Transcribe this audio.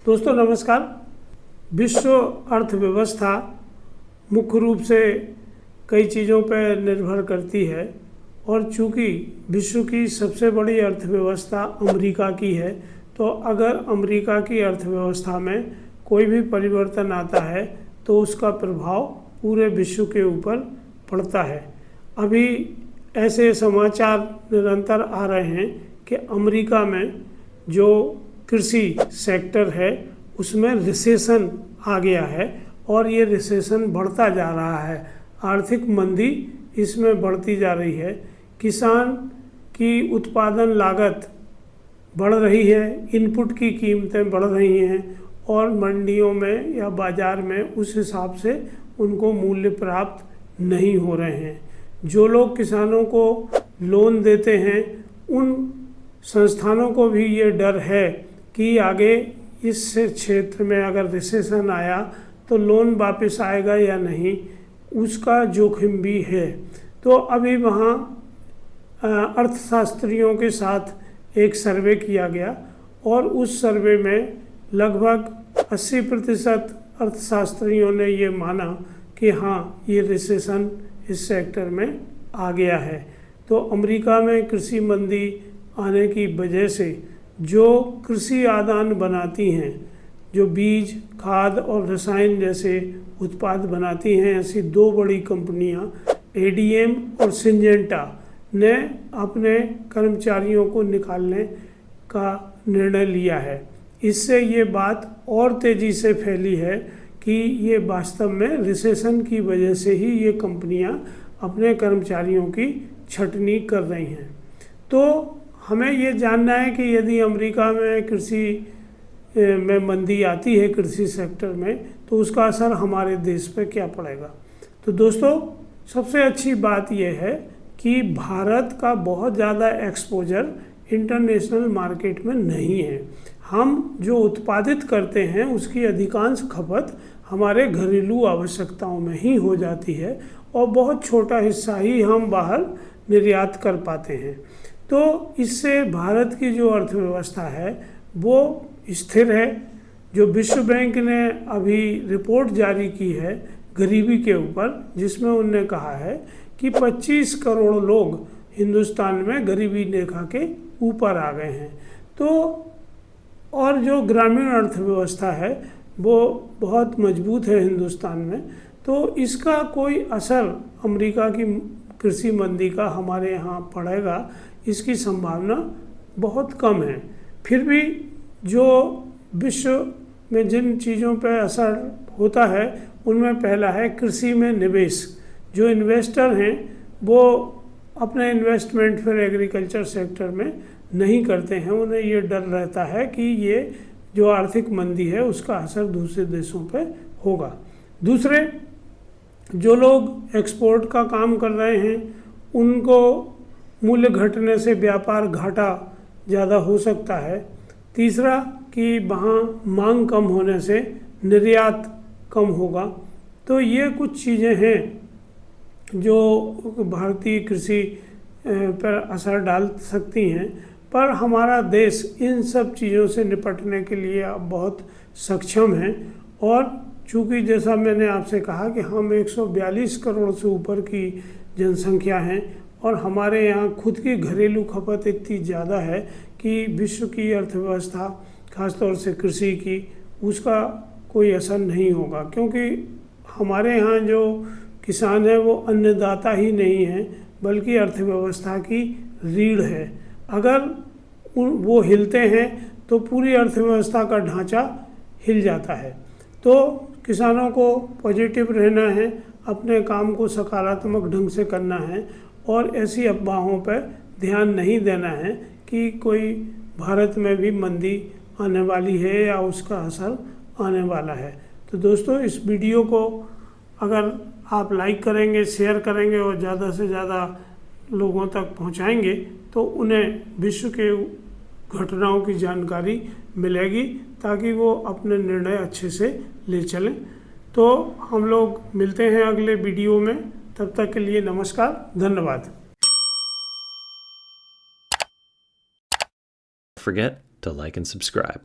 दोस्तों नमस्कार। विश्व अर्थव्यवस्था मुख्य रूप से कई चीज़ों पर निर्भर करती है और चूंकि विश्व की सबसे बड़ी अर्थव्यवस्था अमेरिका की है, तो अगर अमेरिका की अर्थव्यवस्था में कोई भी परिवर्तन आता है तो उसका प्रभाव पूरे विश्व के ऊपर पड़ता है। अभी ऐसे समाचार निरंतर आ रहे हैं कि अमेरिका में जो कृषि सेक्टर है उसमें रिसेशन आ गया है और ये रिसेशन बढ़ता जा रहा है। आर्थिक मंदी इसमें बढ़ती जा रही है। किसान की उत्पादन लागत बढ़ रही है, इनपुट की कीमतें बढ़ रही हैं और मंडियों में या बाज़ार में उस हिसाब से उनको मूल्य प्राप्त नहीं हो रहे हैं। जो लोग किसानों को लोन देते हैं उन संस्थानों को भी ये डर है कि आगे इस क्षेत्र में अगर रिसेशन आया तो लोन वापस आएगा या नहीं, उसका जोखिम भी है। तो अभी वहाँ अर्थशास्त्रियों के साथ एक सर्वे किया गया और उस सर्वे में लगभग 80% अर्थशास्त्रियों ने ये माना कि हाँ, ये रिसेशन इस सेक्टर में आ गया है। तो अमेरिका में कृषि मंदी आने की वजह से जो कृषि आदान बनाती हैं, जो बीज, खाद और रसायन जैसे उत्पाद बनाती हैं, ऐसी दो बड़ी कंपनियां एडीएम और सिंजेंटा ने अपने कर्मचारियों को निकालने का निर्णय लिया है। इससे ये बात और तेज़ी से फैली है कि ये वास्तव में रिसेशन की वजह से ही ये कंपनियां अपने कर्मचारियों की छटनी कर रही हैं। तो हमें ये जानना है कि यदि अमेरिका में कृषि में मंदी आती है कृषि सेक्टर में, तो उसका असर हमारे देश पे क्या पड़ेगा। तो दोस्तों, सबसे अच्छी बात यह है कि भारत का बहुत ज़्यादा एक्सपोजर इंटरनेशनल मार्केट में नहीं है। हम जो उत्पादित करते हैं उसकी अधिकांश खपत हमारे घरेलू आवश्यकताओं में ही हो जाती है और बहुत छोटा हिस्सा ही हम बाहर निर्यात कर पाते हैं। तो इससे भारत की जो अर्थव्यवस्था है वो स्थिर है। जो विश्व बैंक ने अभी रिपोर्ट जारी की है गरीबी के ऊपर, जिसमें उन्होंने कहा है कि 25 करोड़ लोग हिंदुस्तान में गरीबी रेखा के ऊपर आ गए हैं। तो और जो ग्रामीण अर्थव्यवस्था है वो बहुत मजबूत है हिंदुस्तान में, तो इसका कोई असर अमेरिका की कृषि मंदी का हमारे यहाँ पड़ेगा, इसकी संभावना बहुत कम है। फिर भी जो विश्व में जिन चीज़ों पर असर होता है उनमें पहला है कृषि में निवेश। जो इन्वेस्टर हैं वो अपने इन्वेस्टमेंट फिर एग्रीकल्चर सेक्टर में नहीं करते हैं। उन्हें ये डर रहता है कि ये जो आर्थिक मंदी है उसका असर दूसरे देशों पे होगा। दूसरे, जो लोग एक्सपोर्ट का काम कर रहे हैं उनको मूल्य घटने से व्यापार घाटा ज़्यादा हो सकता है। तीसरा, कि वहाँ मांग कम होने से निर्यात कम होगा। तो ये कुछ चीज़ें हैं जो भारतीय कृषि पर असर डाल सकती हैं, पर हमारा देश इन सब चीज़ों से निपटने के लिए अब बहुत सक्षम है। और चूँकि जैसा मैंने आपसे कहा कि हम 142 करोड़ से ऊपर की जनसंख्या हैं और हमारे यहाँ खुद की घरेलू खपत इतनी ज़्यादा है कि विश्व की अर्थव्यवस्था, खासतौर से कृषि की, उसका कोई असर नहीं होगा। क्योंकि हमारे यहाँ जो किसान है वो अन्नदाता ही नहीं है बल्कि अर्थव्यवस्था की रीढ़ है। अगर वो हिलते हैं तो पूरी अर्थव्यवस्था का ढांचा हिल जाता है। तो किसानों को पॉजिटिव रहना है, अपने काम को सकारात्मक ढंग से करना है और ऐसी अफवाहों पर ध्यान नहीं देना है कि कोई भारत में भी मंदी आने वाली है या उसका असर आने वाला है। तो दोस्तों, इस वीडियो को अगर आप लाइक करेंगे, शेयर करेंगे और ज़्यादा से ज़्यादा लोगों तक पहुंचाएंगे तो उन्हें विश्व के घटनाओं की जानकारी मिलेगी ताकि वो अपने निर्णय अच्छे से ले चलें। तो हम लोग मिलते हैं अगले वीडियो में। तब तक के लिए नमस्कार, धन्यवाद। Forget to like and subscribe.